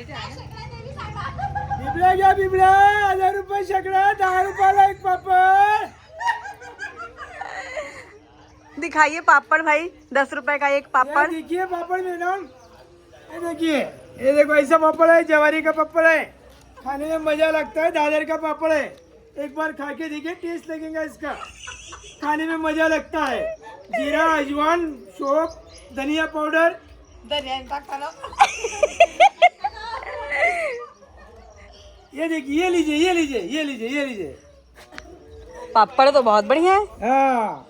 बिबड्या घ्या बिबड्या, 1000 रुपये शेकडा, 10 रुपयाला एक पापड. दिखाइए पापड़ भाई, 10 रुपए का एक ये पापड़. देखिए पापड़ मैडम, ये देखिए, ये देखो ऐसा पापड़ है, जवारी का पापड़ है, खाने में मजा लगता है. 10,000 का पापड़ है, एक बार खा के देखिए, टेस्ट लगेगा इसका, खाने में मजा लगता है. जीरा, अजवान, सौंफ, धनिया पाउडर. ये देखिए, ये लीजिए, ये लीजिए, ये लीजिए, ये लीजिए. पापड़ तो बहुत बढ़िया है. हाँ.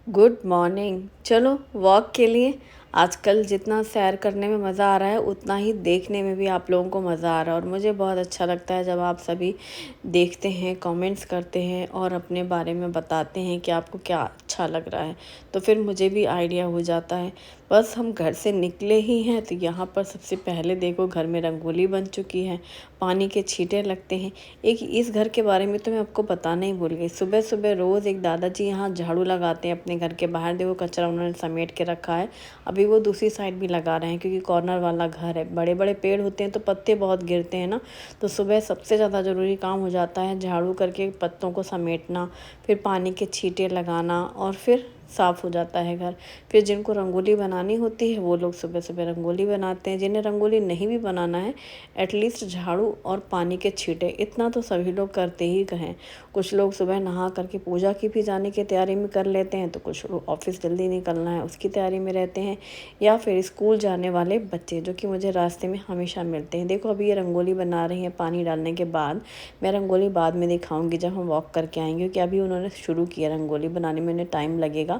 Good morning. चलो वॉक के लिए. आजकल जितना सैर करने में मज़ा आ रहा है उतना ही देखने में भी आप लोगों को मज़ा आ रहा है, और मुझे बहुत अच्छा लगता है जब आप सभी देखते हैं, कमेंट्स करते हैं और अपने बारे में बताते हैं कि आपको क्या अच्छा लग रहा है, तो फिर मुझे भी आइडिया हो जाता है. बस हम घर से निकले ही हैं तो यहाँ पर सबसे पहले देखो घर में रंगोली बन चुकी है, पानी के छींटे लगते हैं. एक इस घर के बारे में तो मैं आपको बताना ही भूल गई. सुबह सुबह रोज़ एक दादाजी यहाँ झाड़ू लगाते हैं अपने घर के बाहर. देखो कचरा उन्होंने समेट के रखा है. अभी वो दूसरी साइड भी लगा रहे हैं क्योंकि कॉर्नर वाला घर है. बड़े बड़े पेड़ होते हैं तो पत्ते बहुत गिरते हैं ना, तो सुबह सबसे ज़्यादा ज़रूरी काम हो जाता है झाड़ू करके पत्तों को समेटना, फिर पानी के छींटे लगाना और फिर साफ़ हो जाता है घर. फिर जिनको रंगोली बनानी होती है वो लोग सुबह सुबह रंगोली बनाते हैं. जिन्हें रंगोली नहीं भी बनाना है एटलीस्ट झाड़ू और पानी के छींटे इतना तो सभी लोग करते ही कहें. कुछ लोग सुबह नहा करके पूजा की भी जाने की तैयारी में कर लेते हैं, तो कुछ लोग ऑफिस जल्दी निकलना है उसकी तैयारी में रहते हैं, या फिर स्कूल जाने वाले बच्चे जो कि मुझे रास्ते में हमेशा मिलते हैं. देखो अभी ये रंगोली बना रही हैं पानी डालने के बाद. मैं रंगोली बाद में दिखाऊंगी जब हम वॉक करके आएंगे, क्योंकि अभी उन्होंने शुरू किया रंगोली बनाने में, उन्हें टाइम लगेगा.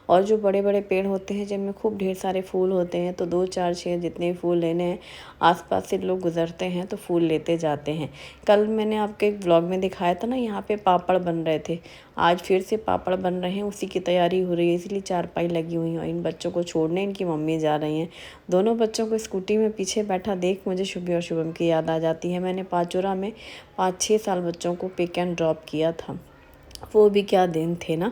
और जो बड़े बड़े पेड़ होते हैं जिनमें खूब ढेर सारे फूल होते हैं, तो 2 4 6 जितने फूल लेने हैं आसपास से लोग गुजरते हैं तो फूल लेते जाते हैं. कल मैंने आपके एक व्लॉग में दिखाया था ना, यहाँ पे पापड़ बन रहे थे. आज फिर से पापड़ बन रहे हैं, उसी की तैयारी हो रही है, इसलिए चारपाई लगी हुई है. इन बच्चों को छोड़ने इनकी मम्मी जा रही हैं. दोनों बच्चों को स्कूटी में पीछे बैठा देख मुझे शुभी और शुभम की याद आ जाती है. मैंने पाचोरा में 5-6 साल बच्चों को पिक एंड ड्रॉप किया था. वो भी क्या दिन थे ना.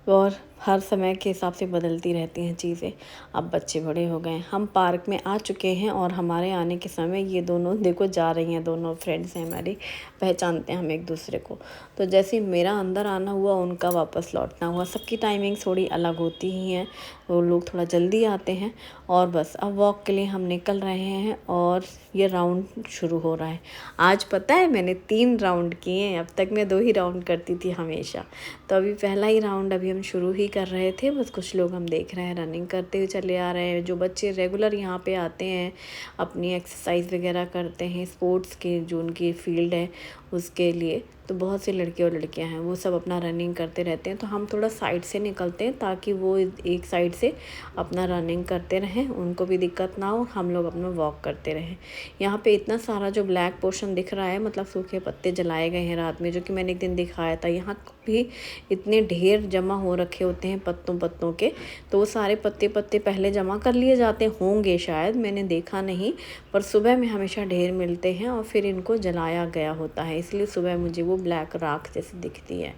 और हर समय के हिसाब से बदलती रहती हैं चीज़ें. अब बच्चे बड़े हो गए. हम पार्क में आ चुके हैं और हमारे आने के समय ये दोनों देखो जा रही हैं. दोनों फ्रेंड्स हैं हमारी, पहचानते हैं हम एक दूसरे को. तो जैसे मेरा अंदर आना हुआ उनका वापस लौटना हुआ. सबकी टाइमिंग थोड़ी अलग होती ही हैं. वो लोग थोड़ा जल्दी आते हैं. और बस अब वॉक के लिए हम निकल रहे हैं और ये राउंड शुरू हो रहा है. आज पता है मैंने 3 राउंड किए हैं. अब तक मैं 2 ही राउंड करती थी हमेशा. तो अभी पहला ही राउंड अभी हम शुरू ही कर रहे थे. बस कुछ लोग हम देख रहे हैं रनिंग करते हुए चले आ रहे हैं. जो बच्चे रेगुलर यहाँ पे आते हैं अपनी एक्सरसाइज वगैरह करते हैं स्पोर्ट्स के जो उनकी फील्ड है उसके लिए, तो बहुत से लड़के और लड़कियां हैं वो सब अपना रनिंग करते रहते हैं. तो हम थोड़ा साइड से निकलते हैं ताकि वो एक साइड से अपना रनिंग करते रहें, उनको भी दिक्कत ना हो, हम लोग अपना वॉक करते रहें. यहाँ पे इतना सारा जो ब्लैक पोर्शन दिख रहा है मतलब सूखे पत्ते जलाए गए हैं रात में, जो कि मैंने एक दिन दिखाया था. यहाँ भी इतने ढेर जमा हो रखे होते हैं पत्तों के, तो वो सारे पत्ते पहले जमा कर लिए जाते होंगे शायद, मैंने देखा नहीं. पर सुबह में हमेशा ढेर मिलते हैं और फिर इनको जलाया गया होता है, इसलिए सुबह मुझे वो ब्लैक राख जैसी दिखती है.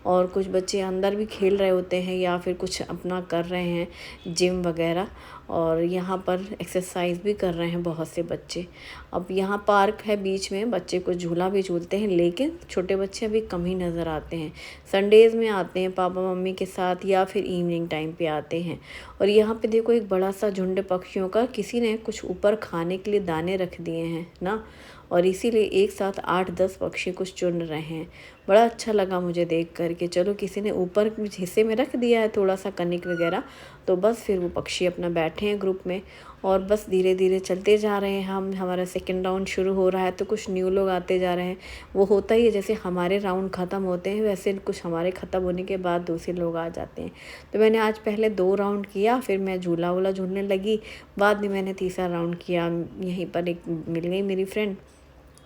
और कुछ बच्चे अंदर भी खेल रहे होते हैं या फिर कुछ अपना कर रहे हैं जिम वगैरह, और यहाँ पर एक्सरसाइज भी कर रहे हैं बहुत से बच्चे. अब यहाँ पार्क है बीच में, बच्चे को झूला भी झूलते हैं, लेकिन छोटे बच्चे अभी कम ही नज़र आते हैं. संडेज़ में आते हैं पापा मम्मी के साथ या फिर इवनिंग टाइम पे आते हैं. और यहाँ पे देखो एक बड़ा सा झुंड पक्षियों का, किसी ने कुछ ऊपर खाने के लिए दाने रख दिए हैं ना, और इसीलिए एक साथ 8-10 पक्षी कुछ चुन रहे हैं. बड़ा अच्छा लगा मुझे देख कर के. चलो किसी ने ऊपर कुछ हिस्से में रख दिया है थोड़ा सा कनिक वगैरह, तो बस फिर वो पक्षी अपना बैठे हैं ग्रुप में और बस धीरे धीरे चलते जा रहे हैं. हमारा सेकंड राउंड शुरू हो रहा है तो कुछ न्यू लोग आते जा रहे हैं. वो होता ही है, जैसे हमारे राउंड ख़त्म होते हैं वैसे कुछ हमारे ख़त्म होने के बाद दूसरे लोग आ जाते हैं. तो मैंने आज पहले 2 राउंड किया, फिर मैं झूला वूला झूलने लगी. बाद में मैंने तीसरा राउंड किया. यहीं पर एक मिल गई मेरी फ्रेंड,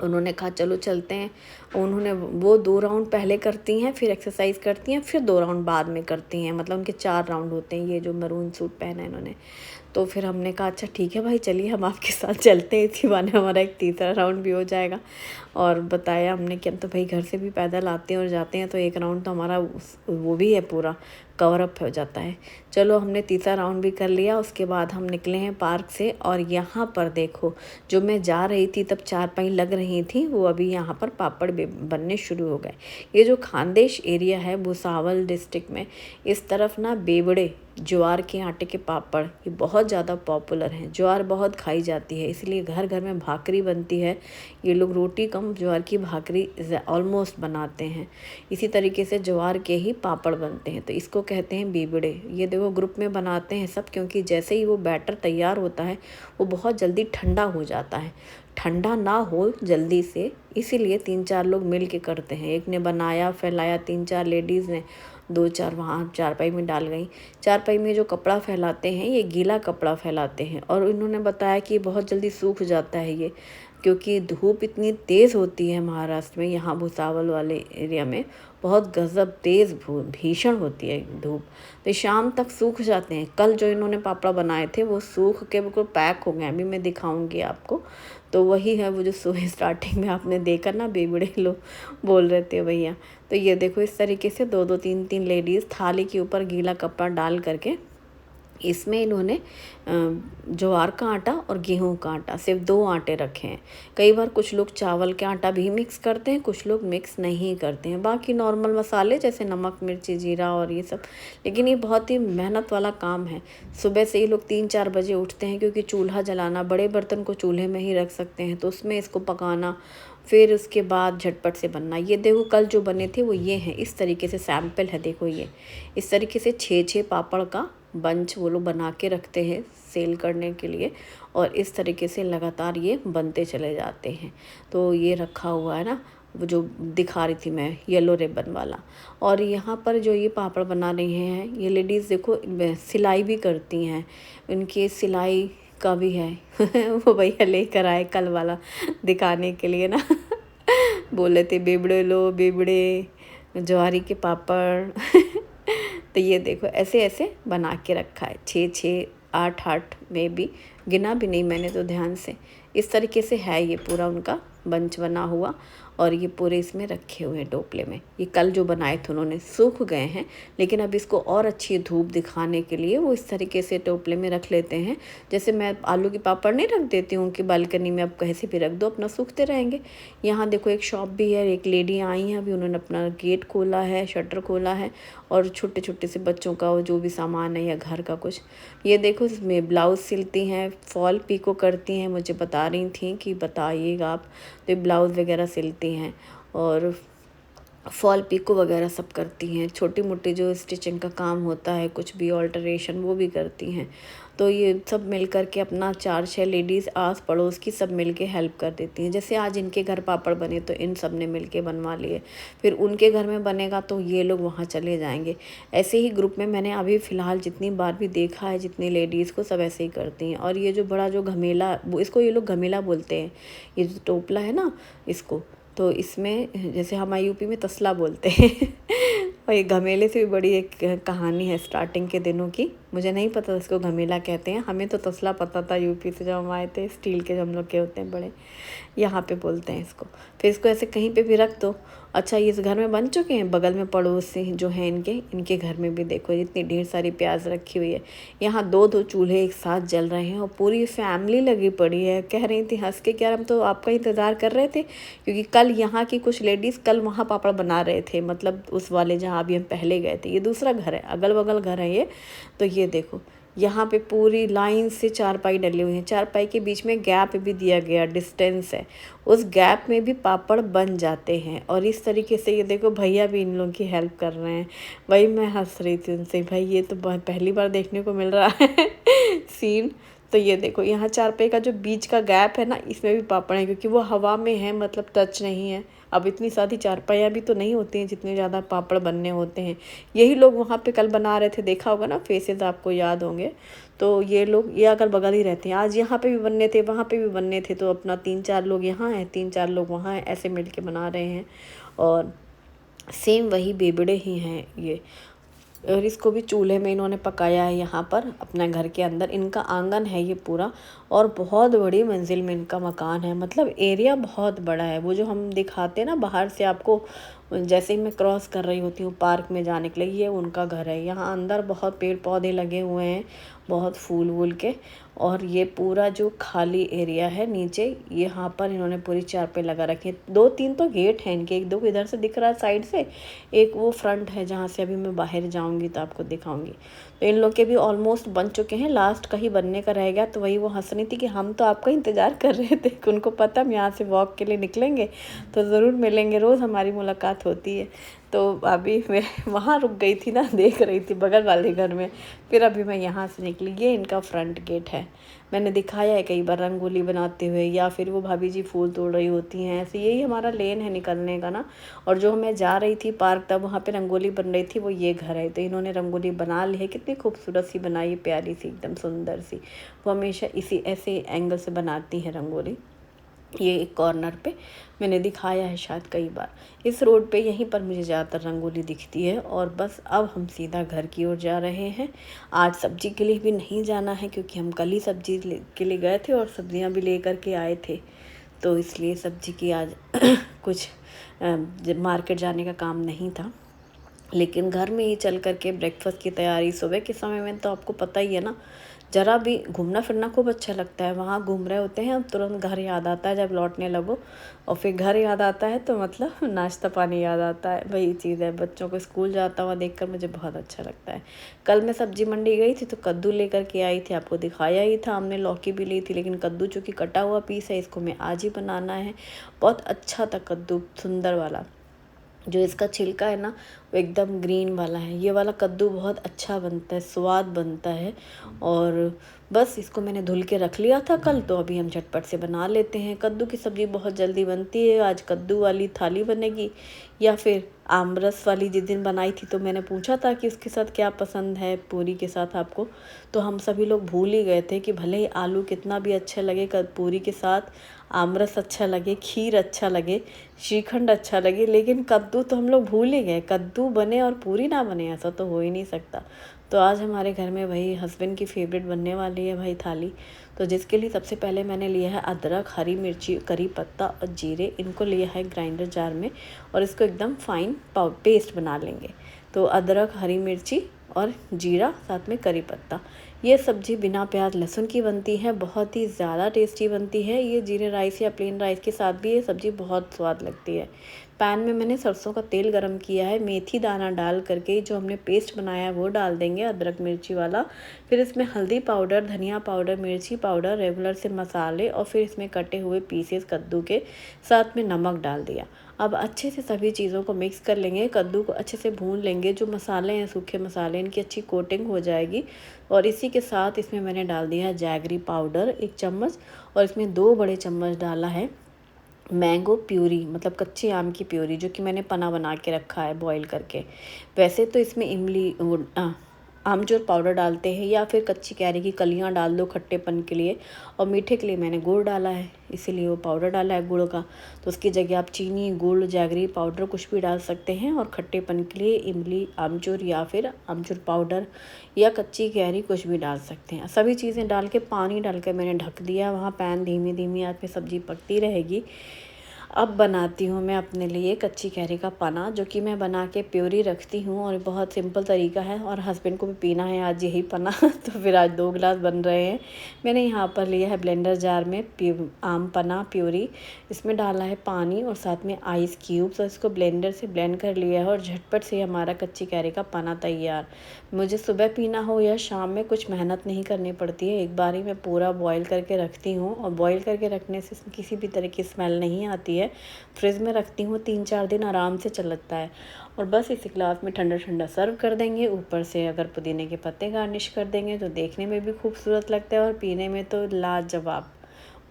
उन्होंने कहा चलो चलते हैं. उन्होंने वो 2 राउंड पहले करती हैं, फिर एक्सरसाइज करती हैं, फिर 2 राउंड बाद में करती हैं. मतलब उनके 4 राउंड होते हैं. ये जो मरून सूट पहना है इन्होंने, तो फिर हमने कहा अच्छा ठीक है भाई चलिए हम आपके साथ चलते हैं, इसी बहाने हमारा एक तीसरा राउंड भी हो जाएगा. और बताया हमने कि हम तो भाई घर से भी पैदल आते हैं और जाते हैं, तो एक राउंड तो हमारा वो भी है पूरा कवर अप हो जाता है। चलो हमने तीसरा राउंड भी कर लिया, उसके बाद हम निकले हैं पार्क से। और यहाँ पर देखो, जो मैं जा रही थी तब चारपाई लग रही थी, वो अभी यहाँ पर पापड़ बनने शुरू हो गए। ये जो खानदेश एरिया है भुसावल डिस्ट्रिक्ट में, इस तरफ ना बेवड़े ज्वार के आटे के पापड़ ये बहुत ज़्यादा पॉपुलर हैं। ज्वार बहुत खाई जाती है, इसलिए घर घर में भाकरी बनती है। ये लोग रोटी कम ज्वार की भाकरी ऑलमोस्ट बनाते हैं। इसी तरीके से ज्वार के ही पापड़ बनते हैं, तो इसको कहते हैं बेवड़े। ये देखो ग्रुप में बनाते हैं सब, क्योंकि जैसे ही वो बैटर तैयार होता है वो बहुत जल्दी ठंडा हो जाता है, ठंडा ना हो जल्दी से, इसीलिए 3-4 लोग मिल के करते हैं। एक ने बनाया, फैलाया, 3-4 लेडीज़ ने 2-4 वहाँ चारपाई में डाल गई। चारपाई में जो कपड़ा फैलाते हैं ये गीला कपड़ा फैलाते हैं, और इन्होंने बताया कि बहुत जल्दी सूख जाता है ये, क्योंकि धूप इतनी तेज़ होती है महाराष्ट्र में, यहाँ भुसावल वाले एरिया में बहुत गज़ब तेज़ भीषण होती है धूप, तो शाम तक सूख जाते हैं। कल जो इन्होंने पापड़ा बनाए थे वो सूख के बिल्कुल पैक हो गए, अभी मैं दिखाऊंगी आपको। तो वही है वो जो सुबह स्टार्टिंग में आपने देखा ना, बेबड़े लोग बोल रहे थे भैया। तो ये देखो इस तरीके से 2-2 3-3 लेडीज़ थाली के ऊपर गीला कपड़ा डाल करके इसमें इन्होंने ज्वार का आटा और गेहूं का आटा, सिर्फ 2 आटे रखे हैं। कई बार कुछ लोग चावल के आटा भी मिक्स करते हैं, कुछ लोग मिक्स नहीं करते हैं। बाकी नॉर्मल मसाले जैसे नमक, मिर्ची, जीरा और ये सब। लेकिन ये बहुत ही मेहनत वाला काम है। सुबह से ये लोग 3-4 बजे उठते हैं, क्योंकि चूल्हा जलाना, बड़े बर्तन को चूल्हे में ही रख सकते हैं, तो उसमें इसको पकाना, फिर उसके बाद झटपट से बनना। ये देखो कल जो बने थे वो ये हैं, इस तरीके से सैंपल है। देखो ये इस तरीके से 6-6 पापड़ का बंच वो लोग बना के रखते हैं सेल करने के लिए, और इस तरीके से लगातार ये बनते चले जाते हैं। तो ये रखा हुआ है ना, वो जो दिखा रही थी मैं, येलो रिबन वाला। और यहाँ पर जो ये पापड़ बना रही हैं ये लेडीज़, देखो सिलाई भी करती हैं, उनकी सिलाई का भी है वो भैया लेकर आए कल वाला दिखाने के लिए ना बोले थे बेबड़े लो, बेबड़े ज्वारी के पापड़ तो ये देखो ऐसे ऐसे बना के रखा है, 6-6 8-8 में भी गिना भी नहीं मैंने तो ध्यान से। इस तरीके से है ये पूरा उनका बंच बना हुआ, और ये पूरे इसमें रखे हुए हैं टोपले में। ये कल जो बनाए थे उन्होंने सूख गए हैं, लेकिन अब इसको और अच्छी धूप दिखाने के लिए वो इस तरीके से टोपले में रख लेते हैं। जैसे मैं आलू की पापड़ नहीं रख देती हूँ कि बालकनी में, अब कहीं से भी रख दो, अपना सूखते रहेंगे। यहाँ देखो एक शॉप भी है, एक लेडी आई हैं अभी, उन्होंने अपना गेट खोला है, शटर खोला है, और छोटे छोटे से बच्चों का जो भी सामान है या घर का कुछ। ये देखो इसमें ब्लाउज़ सिलती हैं, फॉल पिको करती हैं, मुझे बता रही थी कि बताइएगा आप। तो ब्लाउज़ वगैरह सिलती हैं और फॉल पिको वगैरह सब करती हैं। छोटी मोटी जो स्टिचिंग का काम होता है, कुछ भी ऑल्टरेशन, वो भी करती हैं। तो ये सब मिल कर के अपना 4-6 लेडीज़ आस पड़ोस की सब मिल के हेल्प कर देती हैं। जैसे आज इनके घर पापड़ बने तो इन सब ने मिल के बनवा लिए, फिर उनके घर में बनेगा तो ये लोग वहाँ चले जाएंगे। ऐसे ही ग्रुप में मैंने अभी फ़िलहाल जितनी बार भी देखा है, जितनी लेडीज़ को, सब ऐसे ही करती हैं। और ये जो बड़ा जो घमेला, इसको ये लोग घमेला बोलते हैं, ये जो टोपला है ना इसको, तो इसमें जैसे हमारे यूपी में तसला बोलते हैं और ये घमेले से भी बड़ी एक कहानी है स्टार्टिंग के दिनों की। मुझे नहीं पता इसको घमेला कहते हैं, हमें तो तसला पता था यूपी से जब हम आए थे, स्टील के जो हम लोग के होते हैं बड़े, यहाँ पे बोलते हैं इसको। फिर इसको ऐसे कहीं पे भी रख दो। अच्छा ये इस घर में बन चुके हैं, बगल में पड़ोसी जो हैं इनके घर में भी देखो इतनी ढेर सारी प्याज रखी हुई है। यहाँ 2-2 चूल्हे एक साथ जल रहे हैं और पूरी फैमिली लगी पड़ी है। कह रही थी हंस के कि यार हम तो आपका इंतज़ार कर रहे थे, क्योंकि कल यहाँ की कुछ लेडीज़ कल वहाँ पापड़ बना रहे थे, मतलब उस वाले जहाँ अभी हम पहले गए थे। ये दूसरा घर है, अगल बगल घर है ये। तो ये देखो यहाँ पे पूरी लाइन से चारपाई डली हुई है, चारपाई के बीच में गैप भी दिया गया, डिस्टेंस है, उस गैप में भी पापड़ बन जाते हैं। और इस तरीके से ये देखो भैया भी इन लोगों की हेल्प कर रहे हैं। वही मैं हंस रही थी उनसे, भाई ये तो पहली बार देखने को मिल रहा है सीन। तो ये देखो यहाँ चारपाई का जो बीच का गैप है ना, इसमें भी पापड़ है, क्योंकि वो हवा में है, मतलब टच नहीं है। अब इतनी सारी चारपाइयाँ भी तो नहीं होती हैं जितने ज़्यादा पापड़ बनने होते हैं। यही लोग वहाँ पे कल बना रहे थे, देखा होगा ना, फेसेस आपको याद होंगे। तो ये लोग ये अगल बगल ही रहते हैं, आज यहाँ पे भी बनने थे, वहाँ पे भी बनने थे, तो अपना 3-4 लोग यहाँ हैं, 3-4 लोग वहाँ हैं, ऐसे मिल के बना रहे हैं। और सेम वही बेबड़े ही हैं ये। और इसको भी चूल्हे में इन्होंने पकाया है यहाँ पर अपने घर के अंदर। इनका आंगन है ये पूरा और बहुत बड़ी मंजिल में इनका मकान है, मतलब एरिया बहुत बड़ा है। वो जो हम दिखाते हैं ना बाहर से आपको, जैसे ही मैं क्रॉस कर रही होती हूँ पार्क में जाने के लिए, ये उनका घर है। यहाँ अंदर बहुत पेड़ पौधे लगे हुए हैं, बहुत फूल वूल के। और ये पूरा जो खाली एरिया है नीचे, यहाँ पर इन्होंने पूरी चारपाई लगा रखी है। 2-3 तो गेट हैं इनके, एक दो इधर से दिख रहा है साइड से, एक वो फ्रंट है जहाँ से अभी मैं बाहर जाऊँगी तो आपको दिखाऊंगी। तो इन लोग के भी ऑलमोस्ट बन चुके हैं, लास्ट का ही बनने का रह गया। तो वही वो हंस रही थी कि हम तो आपका इंतज़ार कर रहे थे। उनको पता हम यहाँ से वॉक के लिए निकलेंगे तो ज़रूर मिलेंगे, रोज़ हमारी मुलाकात होती है। तो अभी मैं वहाँ रुक गई थी ना, देख रही थी बगल वाले घर में, फिर अभी मैं यहाँ से निकली। ये इनका फ्रंट गेट है, मैंने दिखाया है कई बार रंगोली बनाते हुए, या फिर वो भाभी जी फूल तोड़ रही होती हैं ऐसे। यही हमारा लेन है निकलने का ना। और जो मैं जा रही थी पार्क, तब वहाँ पे रंगोली बन रही थी, वो ये घर है। तो इन्होंने रंगोली बना ली है, कितनी खूबसूरत सी बनाई है, प्यारी सी एकदम सुंदर सी। वो हमेशा इसी ऐसे एंगल से बनाती है रंगोली। ये एक कॉर्नर पे मैंने दिखाया है शायद कई बार। इस रोड पे यहीं पर मुझे ज़्यादातर रंगोली दिखती है। और बस अब हम सीधा घर की ओर जा रहे हैं। आज सब्जी के लिए भी नहीं जाना है क्योंकि हम कल ही सब्जी के लिए गए थे और सब्जियां भी लेकर के आए थे, तो इसलिए सब्जी की आज कुछ मार्केट जाने का काम नहीं था। लेकिन घर में ही चल कर के ब्रेकफास्ट की तैयारी, सुबह के समय में तो आपको पता ही है ना, ज़रा भी घूमना फिरना खूब अच्छा लगता है। वहाँ घूम रहे होते हैं हम, तुरंत घर याद आता है जब लौटने लगो, और फिर घर याद आता है तो मतलब नाश्ता पानी याद आता है। वही चीज़ है, बच्चों को स्कूल जाता हुआ देखकर मुझे बहुत अच्छा लगता है। कल मैं सब्जी मंडी गई थी तो कद्दू लेकर के आई थी, आपको दिखाया ही था। हमने लौकी भी ली थी, लेकिन कद्दू चूँकि कटा हुआ पीस है, इसको मैं आज ही बनाना है। बहुत अच्छा था कद्दू, सुंदर वाला। जो इसका छिलका है ना वो एकदम ग्रीन वाला है। ये वाला कद्दू बहुत अच्छा बनता है, स्वाद बनता है। और बस इसको मैंने धुल के रख लिया था कल, तो अभी हम झटपट से बना लेते हैं। कद्दू की सब्ज़ी बहुत जल्दी बनती है। आज कद्दू वाली थाली बनेगी या फिर आमरस वाली। जिस दिन बनाई थी तो मैंने पूछा था कि उसके साथ क्या पसंद है पूरी के साथ आपको, तो हम सभी लोग भूल ही गए थे कि भले ही आलू कितना भी अच्छा लगे, पूरी के साथ आमरस अच्छा लगे, खीर अच्छा लगे, श्रीखंड अच्छा लगे, लेकिन कद्दू तो हम लोग भूल ही गए। कद्दू बने और पूरी ना बने, ऐसा तो हो ही नहीं सकता। तो आज हमारे घर में वही हस्बैंड की फेवरेट बनने वाली है भाई थाली। तो जिसके लिए सबसे पहले मैंने लिया है अदरक, हरी मिर्ची, करी पत्ता और जीरे। इनको लिया है ग्राइंडर जार में और इसको एकदम फाइन पेस्ट बना लेंगे। तो अदरक, हरी मिर्ची और जीरा, साथ में करी पत्ता। ये सब्ज़ी बिना प्याज लहसुन की बनती है, बहुत ही ज़्यादा टेस्टी बनती है। ये जीरे राइस या प्लेन राइस के साथ भी ये सब्ज़ी बहुत स्वाद लगती है। पैन में मैंने सरसों का तेल गरम किया है, मेथी दाना डाल करके जो हमने पेस्ट बनाया है वो डाल देंगे, अदरक मिर्ची वाला। फिर इसमें हल्दी पाउडर, धनिया पाउडर, मिर्ची पाउडर, रेगुलर से मसाले, और फिर इसमें कटे हुए पीसेस कद्दू के, साथ में नमक डाल दिया। अब अच्छे से सभी चीज़ों को मिक्स कर लेंगे, कद्दू को अच्छे से भून लेंगे। जो मसाले हैं सूखे मसाले, इनकी अच्छी कोटिंग हो जाएगी। और इसी के साथ इसमें मैंने डाल दिया है जैगरी पाउडर 1 चम्मच, और इसमें 2 बड़े चम्मच डाला है मैंगो प्यूरी, मतलब कच्चे आम की प्यूरी, जो कि मैंने पना बना के रखा है बॉईल करके। वैसे तो इसमें इमली आमचूर पाउडर डालते हैं, या फिर कच्ची कैरी की कलियां डाल दो खट्टेपन के लिए। और मीठे के लिए मैंने गुड़ डाला है, इसीलिए वो पाउडर डाला है गुड़ का। तो उसकी जगह आप चीनी, गुड़, जैगरी पाउडर कुछ भी डाल सकते हैं। और खट्टेपन के लिए इमली, आमचूर या फिर आमचूर पाउडर या कच्ची कैरी कुछ भी डाल सकते हैं। सभी चीज़ें डाल के पानी डाल के मैंने ढक दिया। वहाँ पैन धीमी धीमी आंच पे सब्ज़ी पकती रहेगी। अब बनाती हूँ मैं अपने लिए कच्ची कैरी का पना, जो कि मैं बना के प्योरी रखती हूँ, और बहुत सिंपल तरीका है। और हस्बैंड को भी पीना है आज यही पना तो फिर आज 2 गिलास बन रहे हैं। मैंने यहाँ पर लिया है ब्लेंडर जार में आम पना प्योरी। इसमें डाला है पानी और साथ में आइस क्यूब्स, और इसको ब्लेंडर से ब्लेंड कर लिया है। और झटपट से हमारा कच्ची कैरी का पना तैयार। मुझे सुबह पीना हो या शाम में कुछ मेहनत नहीं करनी पड़ती है, एक बार ही मैं पूरा बॉईल करके रखती हूँ। और बॉईल करके रखने से इसमें किसी भी तरह की स्मेल नहीं आती है। फ्रिज में रखती हूँ, 3-4 दिन आराम से चलता है। और बस इस गिलास में ठंडा ठंडा सर्व कर देंगे। ऊपर से अगर पुदीने के पत्ते गार्निश कर देंगे तो देखने में भी खूबसूरत लगता है, और पीने में तो लाजवाब,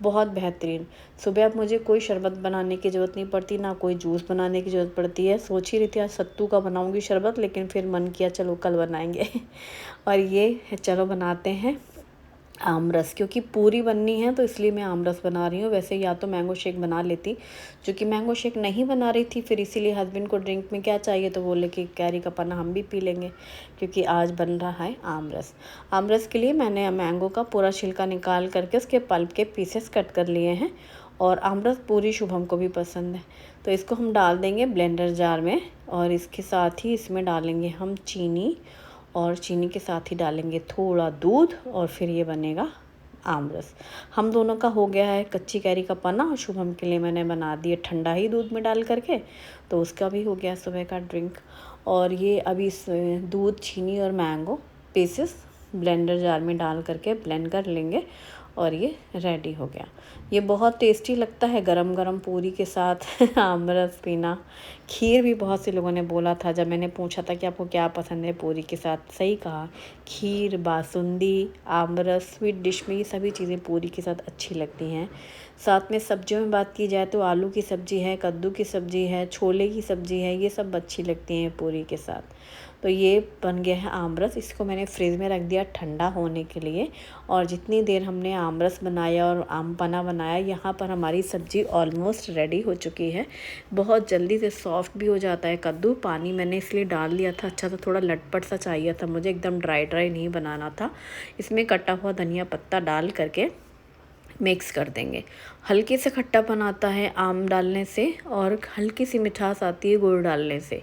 बहुत बेहतरीन। सुबह अब मुझे कोई शरबत बनाने की ज़रूरत नहीं पड़ती, ना कोई जूस बनाने की ज़रूरत पड़ती है। सोच ही रही थी आज सत्तू का बनाऊंगी शरबत, लेकिन फिर मन किया चलो कल बनाएंगे और ये चलो बनाते हैं। आम रस, क्योंकि पूरी बननी है तो इसलिए मैं आम रस बना रही हूँ। वैसे या तो मैंगो शेक बना लेती, जो कि मैंगो शेक नहीं बना रही थी, फिर इसीलिए हस्बैंड को ड्रिंक में क्या चाहिए तो बोले कि कैरी का पन्ना हम भी पी लेंगे, क्योंकि आज बन रहा है आम रस। आम रस के लिए मैंने मैंगो का पूरा छिलका निकाल करके उसके पल्प के पीसेस कट कर लिए हैं, और आम रस पूरी शुभम को भी पसंद है। तो इसको हम डाल देंगे ब्लेंडर जार में, और इसके साथ ही इसमें डालेंगे हम चीनी, और चीनी के साथ ही डालेंगे थोड़ा दूध, और फिर ये बनेगा आम रस। हम दोनों का हो गया है कच्ची कैरी का पन्ना, और शुभम के लिए मैंने बना दिए ठंडा ही दूध में डाल करके, तो उसका भी हो गया सुबह का ड्रिंक। और ये अभी इस दूध, चीनी और मैंगो पीसेस ब्लेंडर जार में डाल करके ब्लेंड कर लेंगे, और ये रेडी हो गया। ये बहुत टेस्टी लगता है गरम गरम पूरी के साथ आम रस पीना। खीर भी बहुत से लोगों ने बोला था, जब मैंने पूछा था कि आपको क्या पसंद है पूरी के साथ, सही कहा, खीर, बासुंदी, आम रस, स्वीट डिश में ये सभी चीज़ें पूरी के साथ अच्छी लगती हैं। साथ में सब्जियों में बात की जाए तो आलू की सब्ज़ी है, कद्दू की सब्ज़ी है, छोले की सब्ज़ी है, ये सब अच्छी लगती हैं पूरी के साथ। तो ये बन गया है आम रस। इसको मैंने फ्रिज में रख दिया ठंडा होने के लिए, और जितनी देर हमने आम रस बनाया और आम पन्ना बनाया, यहाँ पर हमारी सब्ज़ी ऑलमोस्ट रेडी हो चुकी है। बहुत जल्दी से सॉफ्ट भी हो जाता है कद्दू। पानी मैंने इसलिए डाल लिया था, अच्छा सा थोड़ा लटपट सा चाहिए था मुझे, एकदम ड्राई ड्राई नहीं बनाना था। इसमें कटा हुआ धनिया पत्ता डाल करके मिक्स कर देंगे। हल्के से खट्टापन आता है आम डालने से, और हल्की सी मिठास आती है गुड़ डालने से।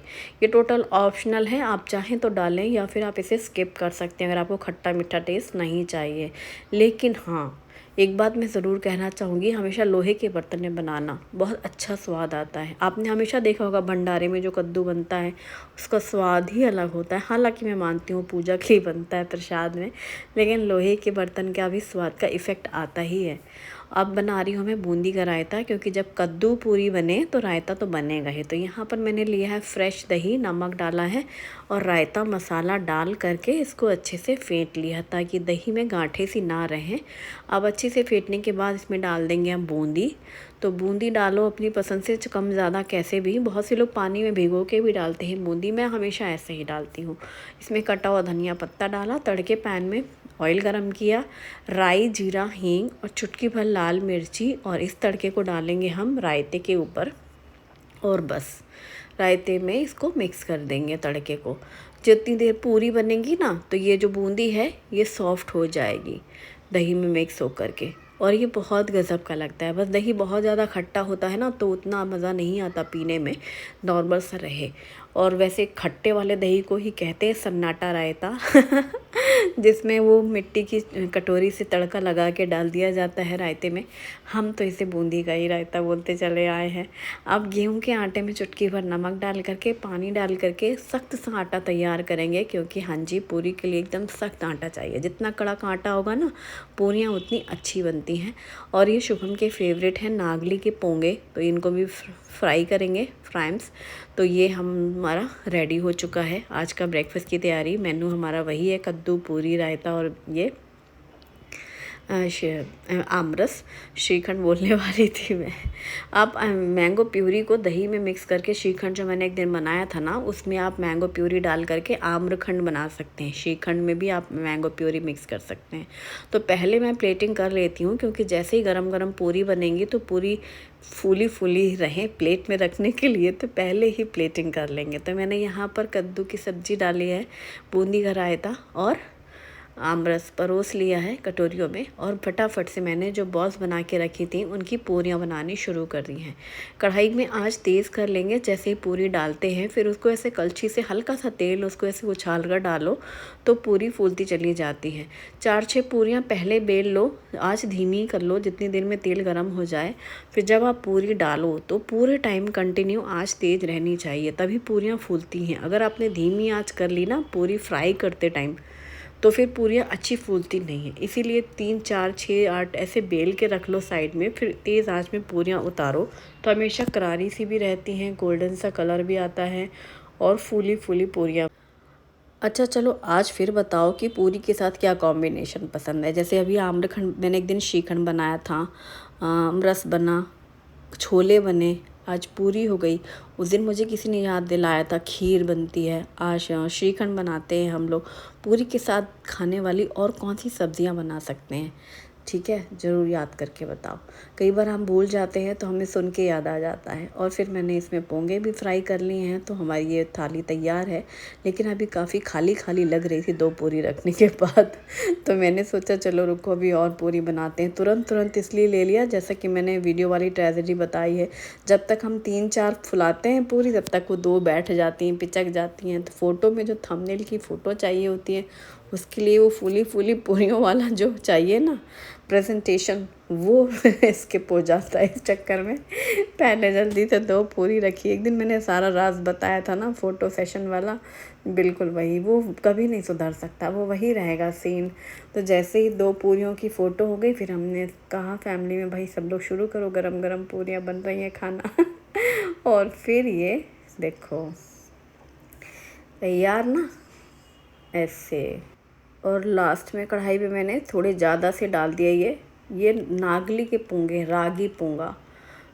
ये टोटल ऑप्शनल है, आप चाहें तो डालें या फिर आप इसे स्किप कर सकते हैं अगर आपको खट्टा मीठा टेस्ट नहीं चाहिए। लेकिन हाँ, एक बात मैं ज़रूर कहना चाहूँगी, हमेशा लोहे के बर्तन में बनाना बहुत अच्छा स्वाद आता है। आपने हमेशा देखा होगा भंडारे में जो कद्दू बनता है उसका स्वाद ही अलग होता है। हालांकि मैं मानती हूँ पूजा के लिए बनता है प्रसाद में, लेकिन लोहे के बर्तन का भी स्वाद का इफ़ेक्ट आता ही है। अब बना रही हूँ मैं बूंदी का रायता, क्योंकि जब कद्दू पूरी बने तो रायता तो बनेगा ही। तो यहाँ पर मैंने लिया है फ्रेश दही, नमक डाला है, और रायता मसाला डाल करके इसको अच्छे से फेंट लिया ताकि दही में गांठें सी ना रहें। अब अच्छे से फेंटने के बाद इसमें डाल देंगे हम बूंदी। तो बूंदी डालो अपनी पसंद से, कम ज़्यादा कैसे भी। बहुत से लोग पानी में भिगो के भी डालते हैं बूंदी, मैं हमेशा ऐसे ही डालती हूँ। इसमें कटा हुआ धनिया पत्ता डाला, तड़के पैन में ऑयल गरम किया, राई, जीरा, हींग और चुटकी भर लाल मिर्ची, और इस तड़के को डालेंगे हम रायते के ऊपर, और बस रायते में इसको मिक्स कर देंगे तड़के को। जितनी देर पूरी बनेगी ना, तो ये जो बूंदी है ये सॉफ्ट हो जाएगी दही में मिक्स होकर के, और ये बहुत गज़ब का लगता है। बस दही बहुत ज़्यादा खट्टा होता है ना, तो उतना मज़ा नहीं आता पीने में, नॉर्मल सा रहे। और वैसे खट्टे वाले दही को ही कहते हैं सन्नाटा रायता जिसमें वो मिट्टी की कटोरी से तड़का लगा के डाल दिया जाता है रायते में। हम तो इसे बूंदी का ही रायता बोलते चले आए हैं। अब गेहूं के आटे में चुटकी भर नमक डाल करके, पानी डाल करके सख्त सा आटा तैयार करेंगे, क्योंकि हाँ जी, पूरी के लिए एकदम सख्त आटा चाहिए। जितना कड़क आटा होगा ना, पूरियाँ उतनी अच्छी बनती हैं। और ये शुभम के फेवरेट हैं नागली के पोंगे, तो इनको भी फ्राई करेंगे, फ्राइम्स। तो ये हमारा रेडी हो चुका है आज का ब्रेकफास्ट की तैयारी। मेनू हमारा वही है, कद्दू, पूरी, रायता और ये आमरस। श्रीखंड बोलने वाली थी मैं। आप मैंगो प्यूरी को दही में मिक्स करके, श्रीखंड जो मैंने एक दिन बनाया था ना, उसमें आप मैंगो प्यूरी डाल करके आम्रखंड बना सकते हैं। श्रीखंड में भी आप मैंगो प्यूरी मिक्स कर सकते हैं। तो पहले मैं प्लेटिंग कर लेती हूँ, क्योंकि जैसे ही गरम गरम पूरी बनेंगी तो पूरी फूली फूली रहें प्लेट में रखने के लिए, तो पहले ही प्लेटिंग कर लेंगे। तो मैंने यहाँ पर कद्दू की सब्ज़ी डाली है, बूंदी का रायता और आमरस परोस लिया है कटोरियों में, और फटाफट से मैंने जो बॉल्स बना के रखी थी उनकी पूरियाँ बनानी शुरू कर दी हैं। कढ़ाई में आंच तेज़ कर लेंगे। जैसे ही पूरी डालते हैं, फिर उसको ऐसे कलछी से हल्का सा तेल उसको ऐसे उछाल कर डालो, तो पूरी फूलती चली जाती है। 4-6 पूरियाँ पहले बेल लो, आंच धीमी कर लो जितनी देर में तेल गर्म हो जाए। फिर जब आप पूरी डालो तो पूरे टाइम कंटिन्यू आंच तेज़ रहनी चाहिए, तभी पूरियाँ फूलती हैं। अगर आपने धीमी आंच कर ली ना पूरी फ्राई करते टाइम, तो फिर पूरियाँ अच्छी फूलती नहीं है। इसीलिए 3, 4, 6, 8 ऐसे बेल के रख लो साइड में, फिर तेज़ आंच में पूरियाँ उतारो, तो हमेशा करारी सी भी रहती हैं, गोल्डन सा कलर भी आता है, और फूली फूली पूरियाँ। अच्छा चलो, आज फिर बताओ कि पूरी के साथ क्या कॉम्बिनेशन पसंद है। जैसे अभी आम्रखंड, मैंने एक दिन श्रीखंड बनाया था, आमरस बना, छोले बने, आज पूरी हो गई। उस दिन मुझे किसी ने याद दिलाया था खीर बनती है, आज श्रीखंड बनाते हैं हम लोग। पूरी के साथ खाने वाली और कौन सी सब्जियां बना सकते हैं? ठीक है, ज़रूर याद करके बताओ। कई बार हम भूल जाते हैं तो हमें सुन के याद आ जाता है। और फिर मैंने इसमें पोंगे भी फ्राई कर लिए हैं, तो हमारी ये थाली तैयार है। लेकिन अभी काफ़ी खाली खाली लग रही थी 2 पूरी रखने के बाद तो मैंने सोचा चलो रुको अभी और पूरी बनाते हैं। तुरंत इसलिए ले लिया, जैसा कि मैंने वीडियो वाली ट्रेजेडी बताई है, जब तक हम 3-4 फुलाते हैं पूरी तब तक वो 2 बैठ जाती हैं, पिचक जाती हैं। तो फ़ोटो में जो थंबनेल की फ़ोटो चाहिए होती है, उसके लिए वो फूली फूली पूरियों वाला जो चाहिए ना प्रेजेंटेशन, वो स्किप हो जाता है इस चक्कर में। पहले जल्दी से 2 पूरी रखी। एक दिन मैंने सारा राज बताया था ना फ़ोटो सेशन वाला, बिल्कुल वही, वो कभी नहीं सुधर सकता, वो वही रहेगा सीन। तो जैसे ही 2 पूरियों की फ़ोटो हो गई, फिर हमने कहा फैमिली में भाई सब लोग शुरू करो, गरम गरम पूरियाँ बन रही हैं खाना और फिर ये देखो तैयार ना ऐसे। और लास्ट में कढ़ाई पे मैंने थोड़े ज़्यादा से डाल दिया ये नागली के पोंगे, रागी पोंगा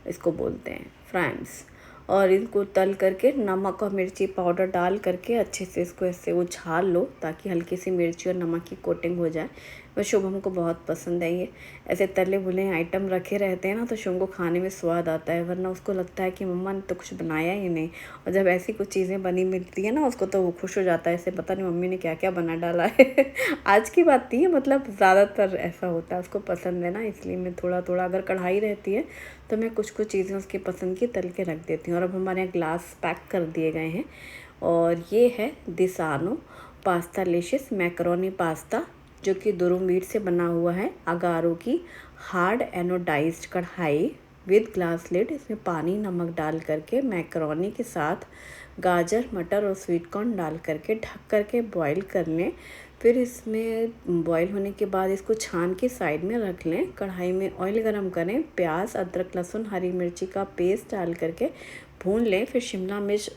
इसको बोलते हैं फ्रेंड्स। और इनको तल करके नमक और मिर्ची पाउडर डाल करके अच्छे से इसको ऐसे उछाल लो, ताकि हल्की सी मिर्ची और नमक की कोटिंग हो जाए। वह शुभम को बहुत पसंद है ये ऐसे तले भुने आइटम रखे रहते हैं ना, तो शुभम को खाने में स्वाद आता है, वरना उसको लगता है कि मम्मा ने तो कुछ बनाया ही नहीं। और जब ऐसी कुछ चीज़ें बनी मिलती है ना उसको, तो वो खुश हो जाता है, ऐसे पता नहीं मम्मी ने क्या क्या बना डाला है आज की बात नहीं है, मतलब ज़्यादातर ऐसा होता है, उसको पसंद है ना, इसलिए मैं थोड़ा थोड़ा, अगर कढ़ाई रहती है तो मैं कुछ कुछ चीज़ें उसकी पसंद की तल के रख देती हूँ। और अब हमारे यहाँ ग्लास पैक कर दिए गए हैं। और ये है दिसानो पास्ता लिशियस मैकरोनी पास्ता, जो कि दुरुम मीट से बना हुआ है। अगारो की हार्ड एनोडाइज्ड कढ़ाई विद ग्लास लिड, इसमें पानी नमक डाल करके मैकरोनी के साथ गाजर मटर और स्वीट कॉर्न डाल करके ढक करके बॉईल कर लें। फिर इसमें बॉईल होने के बाद इसको छान के साइड में रख लें। कढ़ाई में ऑयल गरम करें, प्याज अदरक लहसुन हरी मिर्ची का पेस्ट डाल करके भून लें। फिर शिमला मिर्च,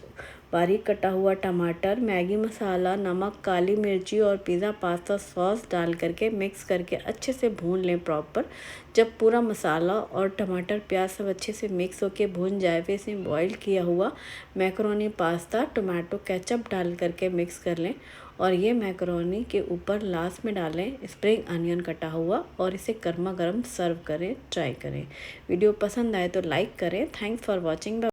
बारीक कटा हुआ टमाटर, मैगी मसाला, नमक, काली मिर्ची और पिज़्ज़ा पास्ता सॉस डाल करके मिक्स करके अच्छे से भून लें प्रॉपर। जब पूरा मसाला और टमाटर प्याज सब अच्छे से मिक्स होके भून जाए, फिर इसमें बॉईल किया हुआ मैकरोनी पास्ता टोमेटो केचप डाल करके मिक्स कर लें। और ये मैकरोनी के ऊपर लास्ट में डालें स्प्रिंग अनियन कटा हुआ, और इसे गर्मा गर्म सर्व करें, ट्राई करें। वीडियो पसंद आए तो लाइक करें। Thanks for watching.